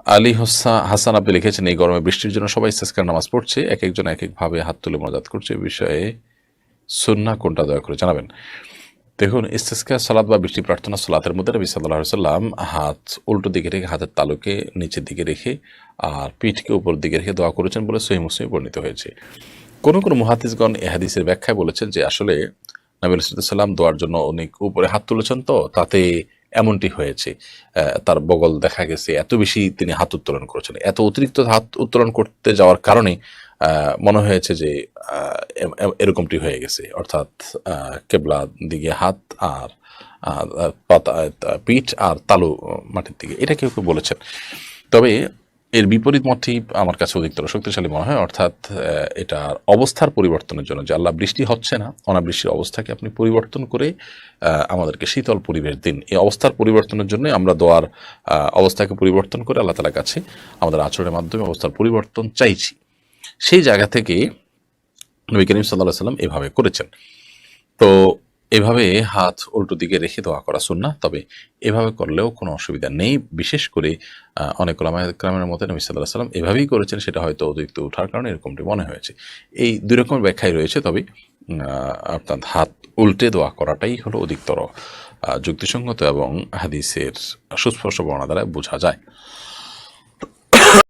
আলী হাসান আপনি লিখেছেন, এই গরমে বৃষ্টির জন্য সবাই ইস্তেসকার নামাজ পড়ছে, এক একজন এক একভাবে হাত তুলে মোনাজাত করছে, এ বিষয়ে সুন্নাহ কোনটা দয়া করে জানাবেন। দেখুন, ইস্তেসকা সালাত বা বৃষ্টি প্রার্থনা সালাতের মধ্যে নবী সাল্লাল্লাহু আলাইহি ওয়াসাল্লাম হাত উল্টো দিকে রেখে, হাতের তালুকে নিচের দিকে রেখে আর পিঠকে উপর দিকে রেখে দোয়া করেছেন বলে সহিহ মুসলিমে বর্ণিত হয়েছে। কোন কোন মুহাদ্দিসগণ এ হাদিসের ব্যাখ্যায় বলেছেন যে আসলে নবী আলাইহিস সালাম দোয়ার জন্য অনেক উপরে হাত তুলেছেন, তো তাতে এমনটি হয়েছে। তার বগল দেখা গেছে, এত বেশি তিনি হাত উত্তোলন করেছেন, এত অতিরিক্ত হাত উত্তোলন করতে যাওয়ার কারণে মনে হয়েছে যে এরকমটি হয়ে গেছে, অর্থাৎ কেবলার দিকে হাত আর পাতা, পিঠ আর তালু মাটির দিকে, এটা কেউ কেউ বলেছেন। তবে এর বিপরীত মতটি আমার কাছে অধিকতর শক্তিশালী মনে হয়, অর্থাৎ এটার অবস্থার পরিবর্তনের জন্য, যে আল্লাহ বৃষ্টি হচ্ছে না, অনাবৃষ্টির অবস্থাকে আপনি পরিবর্তন করে আমাদেরকে শীতল পরিবেশ দিন, এই অবস্থার পরিবর্তনের জন্য আমরা দোয়ার অবস্থাকে পরিবর্তন করে আল্লাহ তাআলার কাছে আমাদের আচরণের মাধ্যমে অবস্থার পরিবর্তন চাইছি। সেই জায়গা থেকে নবী করিম সাল্লাল্লাহু আলাইহি ওয়াসাল্লাম এভাবে করেছেন। তো এভাবে হাত উল্টো দিকে রেখে দোয়া করা সুন্নাহ। তবে এভাবে করলেও কোনো অসুবিধা নেই। বিশেষ করে অনেক উলামায়ে কেরামের মতে নবী সাল্লাল্লাহু আলাইহি ওয়াসাল্লাম এভাবেই করেছেন, সেটা হয়তো অতিরিক্ত ওঠার কারণে এরকমটি মনে হয়েছে। এই ২ রকমের ব্যাখ্যাই রয়েছে। তবে অর্থাৎ হাত উল্টে দোয়া করাটাই হলো অধিকতর যুক্তিসঙ্গত এবং হাদিসের সুস্পষ্ট বর্ণনা দ্বারা বোঝা যায়।